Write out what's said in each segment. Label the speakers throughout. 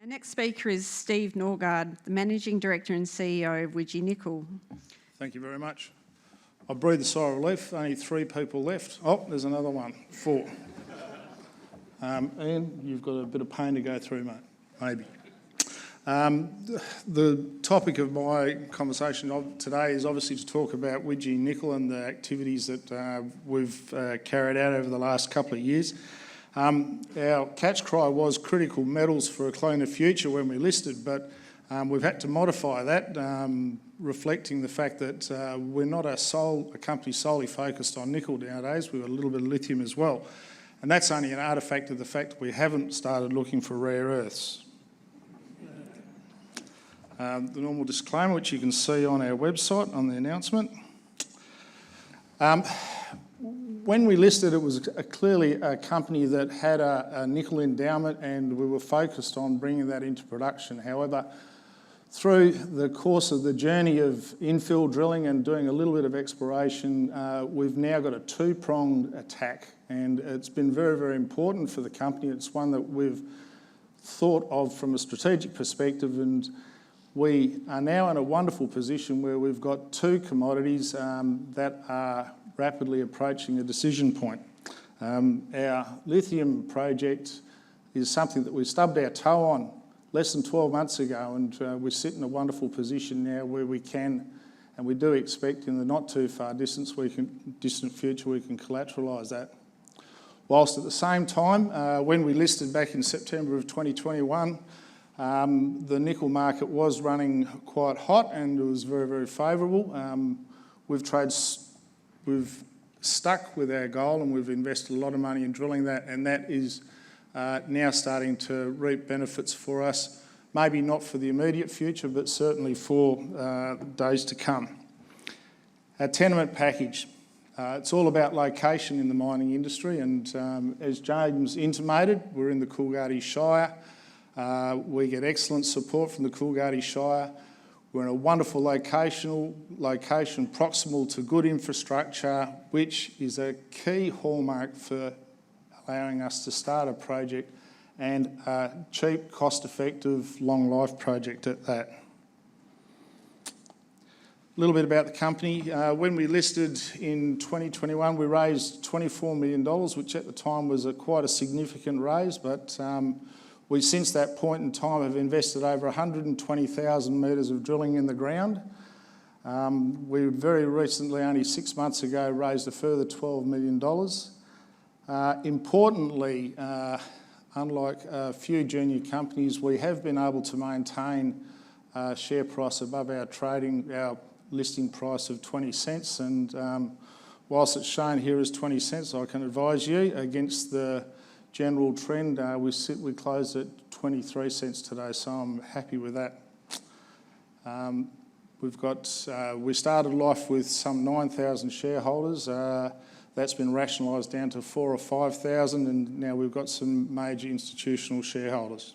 Speaker 1: Our next speaker is Steve Norgard, the Managing Director and CEO of Widgie Nickel.
Speaker 2: Thank you very much. I breathed a sigh of relief. Only 3 people left. Oh, there's another one. 4. Ian, you've got a bit of pain to go through, mate. Maybe. The topic of my conversation today is obviously to talk about Widgie Nickel and the activities that we've carried out over the last couple of years. Our catch cry was critical metals for a cleaner future when we listed, but we've had to modify that, reflecting the fact that we're not a company solely focused on nickel nowadays. We've got a little bit of lithium as well. And that's only an artefact of the fact that we haven't started looking for rare earths. The normal disclaimer, which you can see on our website on the announcement. When we listed, it was clearly a company that had a nickel endowment, and we were focused on bringing that into production. However, through the course of the journey of infill drilling and doing a little bit of exploration, we've now got a 2-pronged attack, and it's been very, very important for the company. It's one that we've thought of from a strategic perspective, and we are now in a wonderful position where we've got 2 commodities that are rapidly approaching a decision point. Our lithium project is something that we stubbed our toe on less than 12 months ago, and we sit in a wonderful position now where we can, and we do expect in the not too far distant future we can collateralise that. Whilst at the same time, when we listed back in September of 2021, the nickel market was running quite hot and it was very, very favourable. We've stuck with our goal, and we've invested a lot of money in drilling that, and that is now starting to reap benefits for us. Maybe not for the immediate future, but certainly for days to come. Our tenement package. It's all about location in the mining industry, and as James intimated, we're in the Coolgardie Shire. We get excellent support from the Coolgardie Shire. We're in a wonderful location proximal to good infrastructure, which is a key hallmark for allowing us to start a project, and a cheap, cost-effective, long-life project at that. A little bit about the company. When we listed in 2021, we raised $24 million, which at the time was quite a significant raise, but we, since that point in time, have invested over 120,000 metres of drilling in the ground. We very recently, only 6 months ago, raised a further $12 million. Importantly, unlike a few junior companies, we have been able to maintain a share price above our listing price of 20 cents. And whilst it's shown here as 20 cents, I can advise you against the general trend, we closed at 23 cents today, so I'm happy with that. We started life with some 9,000 shareholders. That's been rationalised down to 4,000 or 5,000, and now we've got some major institutional shareholders.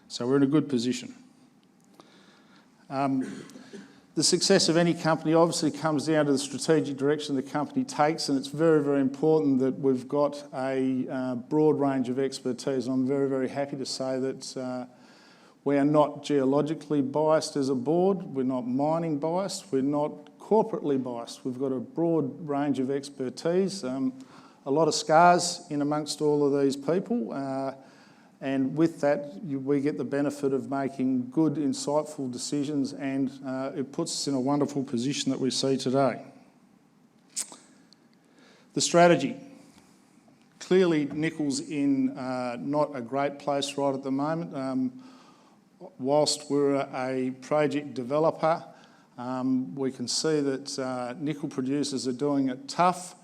Speaker 2: So we're in a good position. The success of any company obviously comes down to the strategic direction the company takes, and it's very, very important that we've got a broad range of expertise. I'm very, very happy to say that we are not geologically biased as a board, we're not mining biased, we're not corporately biased. We've got a broad range of expertise, a lot of scars in amongst all of these people, and with that, we get the benefit of making good, insightful decisions, and it puts us in a wonderful position that we see today. The strategy. Clearly, nickel's in not a great place right at the moment. Whilst we're a project developer, we can see that nickel producers are doing it tough.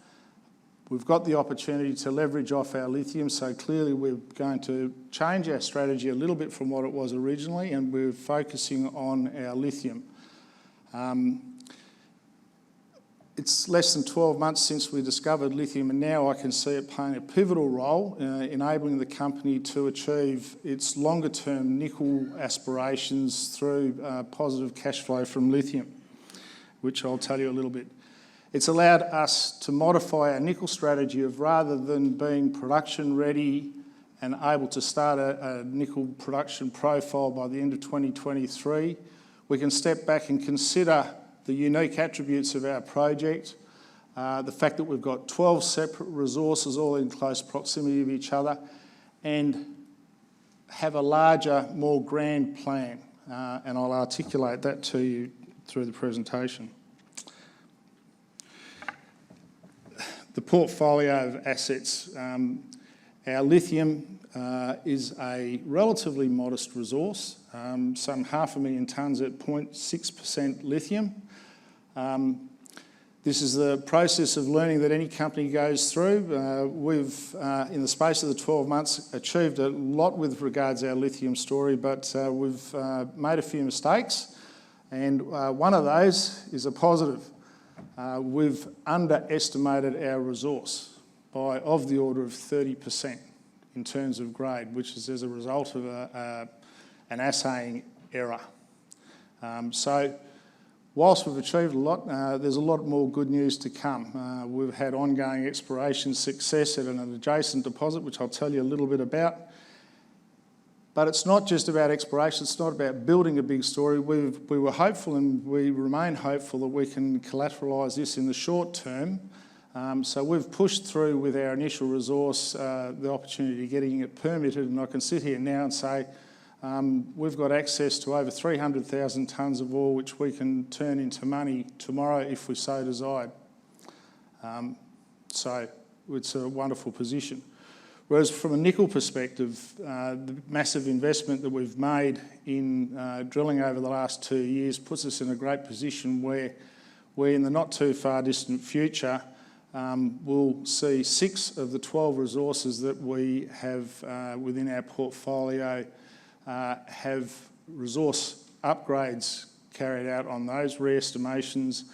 Speaker 2: We've got the opportunity to leverage off our lithium, so clearly we're going to change our strategy a little bit from what it was originally, and we're focusing on our lithium. It's less than 12 months since we discovered lithium, and now I can see it playing a pivotal role enabling the company to achieve its longer-term nickel aspirations through positive cash flow from lithium, which I'll tell you a little bit. It's allowed us to modify our nickel strategy of, rather than being production ready and able to start a nickel production profile by the end of 2023, we can step back and consider the unique attributes of our project, the fact that we've got 12 separate resources all in close proximity of each other, and have a larger, more grand plan. And I'll articulate that to you through the presentation. The portfolio of assets. Our lithium is a relatively modest resource, some 500,000 tonnes at 0.6% lithium. This is the process of learning that any company goes through. We've, in the space of the 12 months, achieved a lot with regards to our lithium story, but we've made a few mistakes, and one of those is a positive. We've underestimated our resource by of the order of 30% in terms of grade, which is as a result of an assaying error. So whilst we've achieved a lot, there's a lot more good news to come. We've had ongoing exploration success at an adjacent deposit, which I'll tell you a little bit about. But it's not just about exploration, it's not about building a big story. We were hopeful, and we remain hopeful, that we can collateralise this in the short term. So we've pushed through with our initial resource the opportunity of getting it permitted, and I can sit here now and say we've got access to over 300,000 tonnes of ore, which we can turn into money tomorrow if we so desired. So it's a wonderful position. Whereas from a nickel perspective, the massive investment that we've made in drilling over the last 2 years puts us in a great position where we, in the not too far distant future, we'll see 6 of the 12 resources that we have within our portfolio have resource upgrades carried out on those re-estimations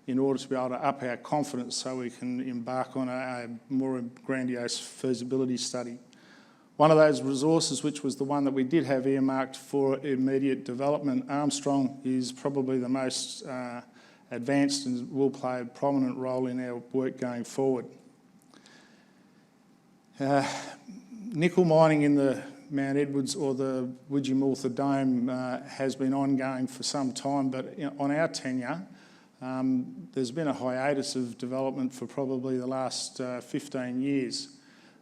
Speaker 2: in order to be able to up our confidence so we can embark on a more grandiose feasibility study. One of those resources, which was the one that we did have earmarked for immediate development, Armstrong, is probably the most advanced and will play a prominent role in our work going forward. Nickel mining in the Mount Edwards or the Widgie Dome has been ongoing for some time, but on our tenure, there's been a hiatus of development for probably the last 15 years.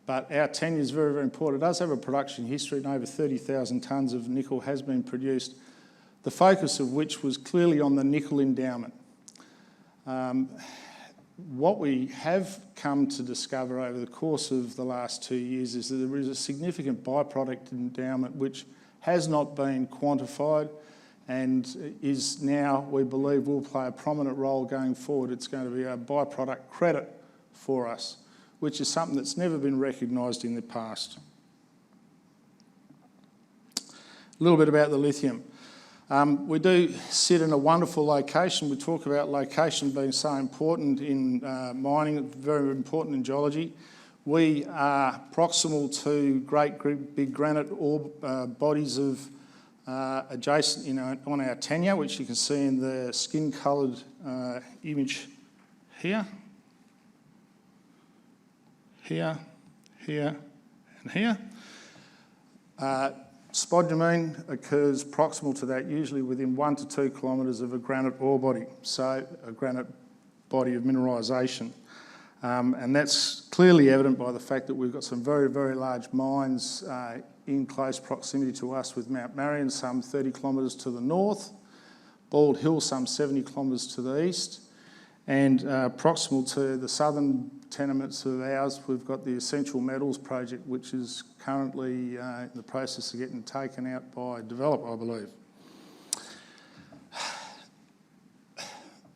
Speaker 2: But our tenure is very, very important. It does have a production history, and over 30,000 tonnes of nickel has been produced, the focus of which was clearly on the nickel endowment. What we have come to discover over the course of the last 2 years is that there is a significant byproduct endowment which has not been quantified and is now, we believe, will play a prominent role going forward. It's going to be a byproduct credit for us, which is something that's never been recognised in the past. A little bit about the lithium. We do sit in a wonderful location. We talk about location being so important in mining, very important in geology. We are proximal to great big granite ore bodies of adjacent on our tenure, which you can see in the skin-coloured image here, here, and here. Spodumene occurs proximal to that, usually within 1 to 2 kilometres of a granite ore body, so a granite body of mineralisation. And that's clearly evident by the fact that we've got some very, very large mines in close proximity to us, with Mount Marion some 30 kilometres to the north, Bald Hill some 70 kilometres to the east, and proximal to the southern tenements of ours, we've got the Essential Metals project, which is currently in the process of getting taken out by Develop, I believe.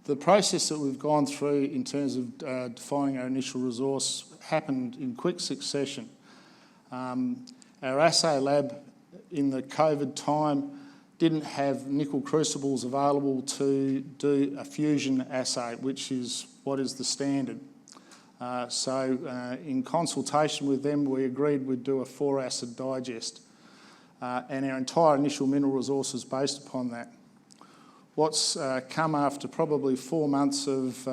Speaker 2: The process that we've gone through in terms of defining our initial resource happened in quick succession. Our assay lab in the COVID time didn't have nickel crucibles available to do a fusion assay, which is what is the standard. So in consultation with them, we agreed we'd do a 4-acid digest, and our entire initial mineral resource is based upon that. What's come after probably 4 months of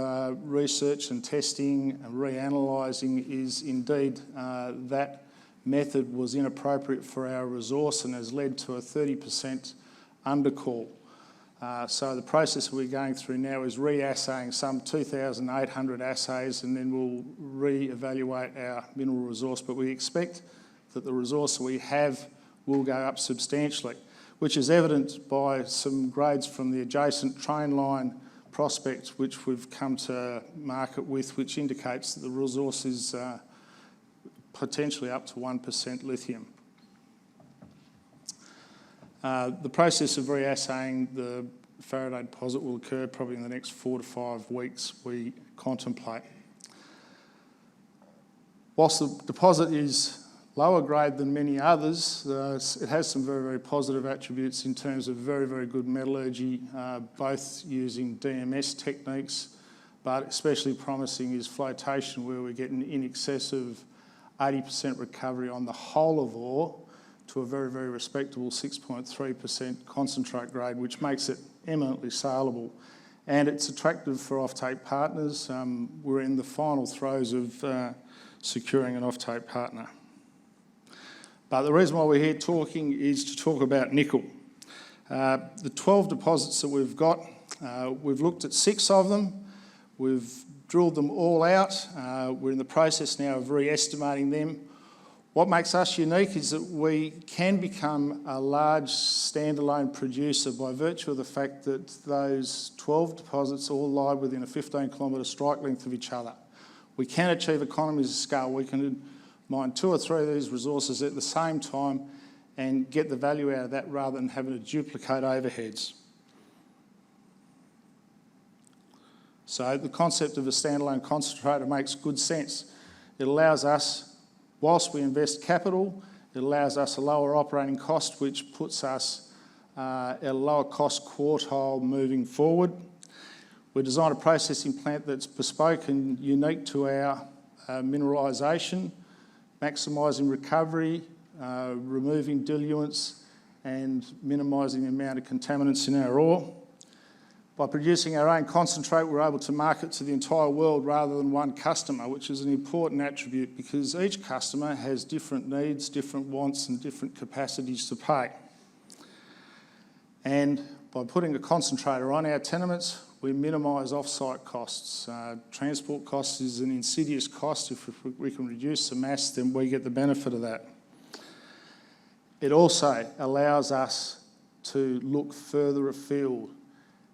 Speaker 2: research and testing and reanalysing is indeed that method was inappropriate for our resource and has led to a 30% undercall. So the process we're going through now is re-assaying some 2,800 assays, and then we'll re-evaluate our mineral resource. But we expect that the resource we have will go up substantially, which is evident by some grades from the adjacent train line prospect, which we've come to market with, which indicates that the resource is potentially up to 1% lithium. The process of re-assaying the Faraday deposit will occur probably in the next 4 to 5 weeks, we contemplate. Whilst the deposit is lower grade than many others, it has some very, very positive attributes in terms of very, very good metallurgy, both using DMS techniques, but especially promising is flotation, where we're getting in excess of 80% recovery on the whole of ore to a very, very respectable 6.3% concentrate grade, which makes it eminently saleable. And it's attractive for offtake partners. We're in the final throes of securing an offtake partner. But the reason why we're here talking is to talk about nickel. The 12 deposits that we've got, we've looked at 6 of them. We've drilled them all out. We're in the process now of re-estimating them. What makes us unique is that we can become a large standalone producer by virtue of the fact that those 12 deposits all lie within a 15-kilometre strike length of each other. We can achieve economies of scale. We can mine 2 or 3 of these resources at the same time and get the value out of that rather than having to duplicate overheads. So the concept of a standalone concentrator makes good sense. It allows us, whilst we invest capital, it allows us a lower operating cost, which puts us at a lower cost quartile moving forward. We designed a processing plant that's bespoke and unique to our mineralisation, maximising recovery, removing diluents and minimising the amount of contaminants in our ore. By producing our own concentrate, we're able to market to the entire world rather than one customer, which is an important attribute because each customer has different needs, different wants and different capacities to pay. And by putting a concentrator on our tenements, we minimise off-site costs. Transport costs is an insidious cost. If we can reduce the mass, then we get the benefit of that. It also allows us to look further afield.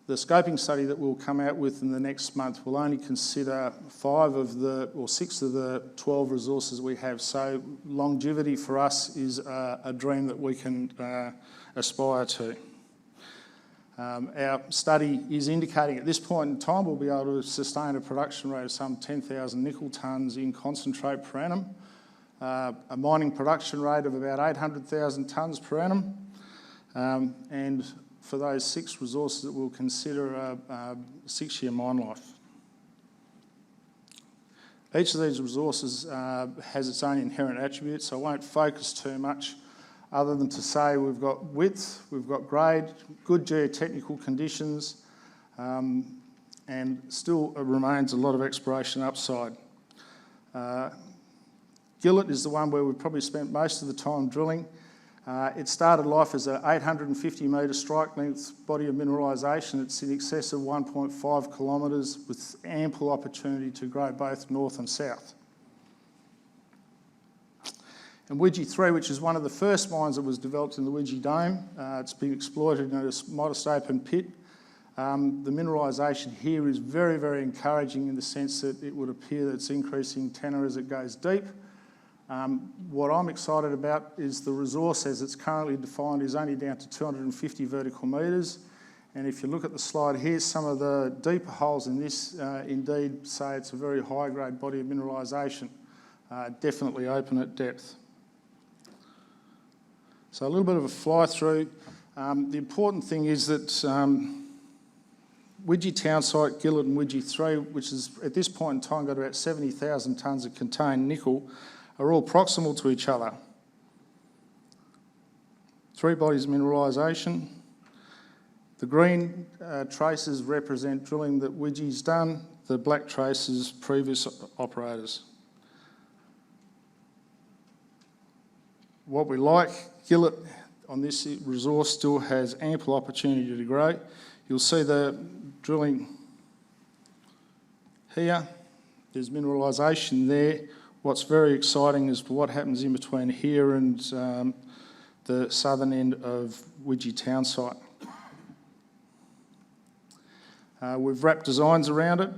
Speaker 2: The scoping study that we'll come out with in the next month will only consider 6 of the 12 resources we have. So longevity for us is a dream that we can aspire to. Our study is indicating at this point in time we'll be able to sustain a production rate of some 10,000 nickel tonnes in concentrate per annum, a mining production rate of about 800,000 tonnes per annum, and for those 6 resources that we'll consider a 6-year mine life. Each of these resources has its own inherent attributes, so I won't focus too much other than to say we've got width, we've got grade, good geotechnical conditions, and still remains a lot of exploration upside. Gillett is the one where we've probably spent most of the time drilling. It started life as an 850 metre strike length body of mineralisation. It's in excess of 1.5 kilometres with ample opportunity to grow both north and south. And Widgie 3, which is one of the first mines that was developed in the Widgie Dome, it's been exploited in a modest open pit. The mineralisation here is very, very encouraging in the sense that it would appear that it's increasing tenor as it goes deep. What I'm excited about is the resource as it's currently defined is only down to 250 vertical metres. And if you look at the slide here, some of the deeper holes in this indeed say it's a very high-grade body of mineralisation, definitely open at depth. So a little bit of a fly-through. The important thing is that Widgie town site, Gillett and Widgie 3, which is at this point in time got about 70,000 tonnes of contained nickel, are all proximal to each other. 3 bodies of mineralisation. The green traces represent drilling that Widgie's done. The black traces previous operators. What we like, Gillett on this resource still has ample opportunity to grow. You'll see the drilling here. There's mineralisation there. What's very exciting is what happens in between here and the southern end of Widgie town site. We've wrapped designs around it.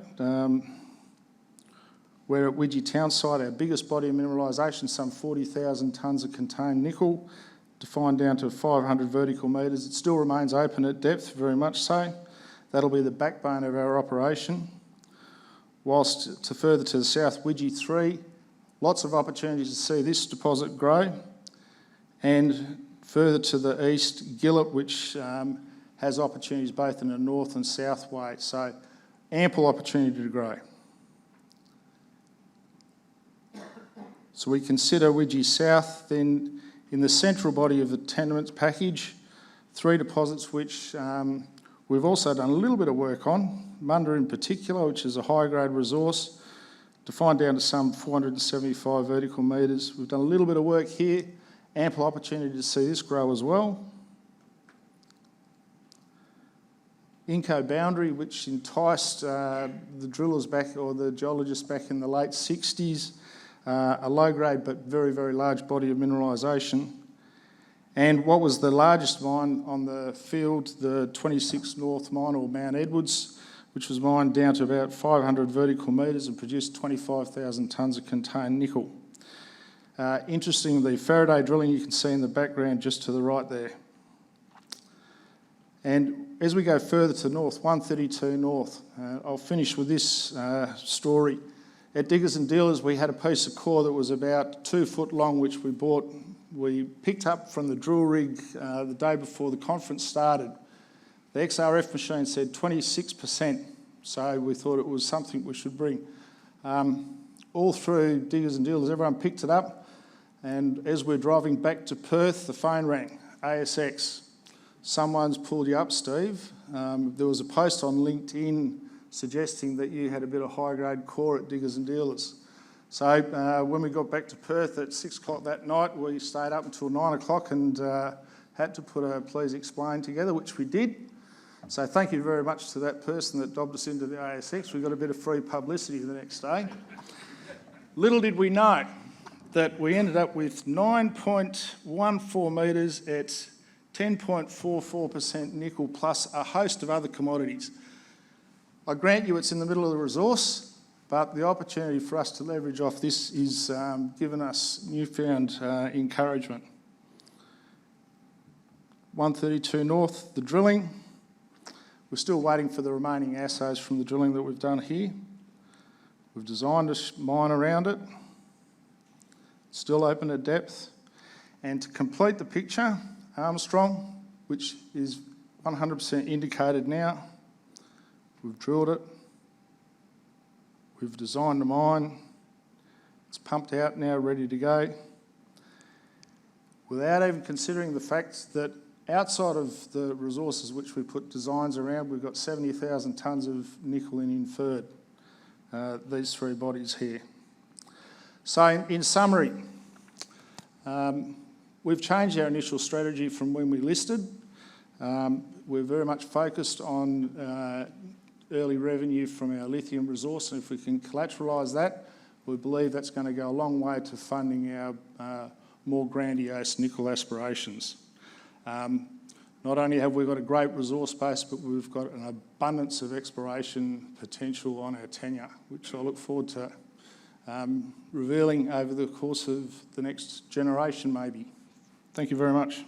Speaker 2: We're at Widgie town site, our biggest body of mineralisation, some 40,000 tonnes of contained nickel, defined down to 500 vertical metres. It still remains open at depth, very much so. That'll be the backbone of our operation. Whilst further to the south, Widgie 3, lots of opportunities to see this deposit grow. And further to the east, Gillett, which has opportunities both in a north and south way. So ample opportunity to grow. So we consider Widgie South, then in the central body of the tenements package, 3 deposits which we've also done a little bit of work on. Munda in particular, which is a high-grade resource, defined down to some 475 vertical metres. We've done a little bit of work here, ample opportunity to see this grow as well. Inco boundary, which enticed the drillers back, or the geologists back in the late 60s, a low-grade but very, very large body of mineralisation. And what was the largest mine on the field, the 26 North mine, or Mount Edwards, which was mined down to about 500 vertical metres and produced 25,000 tonnes of contained nickel. Interestingly, Faraday drilling you can see in the background just to the right there. And as we go further to the north, 132 North, I'll finish with this story. At Diggers and Dealers, we had a piece of core that was about 2 foot long, which we picked up from the drill rig the day before the conference started. The XRF machine said 26%, so we thought it was something we should bring. All through Diggers and Dealers, everyone picked it up, and as we're driving back to Perth, the phone rang, ASX. Someone's pulled you up, Steve. There was a post on LinkedIn suggesting that you had a bit of high-grade core at Diggers and Dealers. So when we got back to Perth at 6 o'clock that night, we stayed up until 9 o'clock and had to put a please explain together, which we did. So thank you very much to that person that dobbed us into the ASX. We got a bit of free publicity the next day. Little did we know that we ended up with 9.14 metres at 10.44% nickel plus a host of other commodities. I grant you it's in the middle of the resource, but the opportunity for us to leverage off this is given us newfound encouragement. 132 North, the drilling. We're still waiting for the remaining assays from the drilling that we've done here. We've designed a mine around it, still open at depth. And to complete the picture, Armstrong, which is 100% indicated now. We've drilled it. We've designed the mine. It's pumped out now, ready to go. Without even considering the fact that outside of the resources which we put designs around, we've got 70,000 tonnes of nickel in inferred, these 3 bodies here. So in summary, we've changed our initial strategy from when we listed. We're very much focused on early revenue from our lithium resource, and if we can collateralise that, we believe that's going to go a long way to funding our more grandiose nickel aspirations. Not only have we got a great resource base, but we've got an abundance of exploration potential on our tenure, which I look forward to revealing over the course of the next generation maybe. Thank you very much.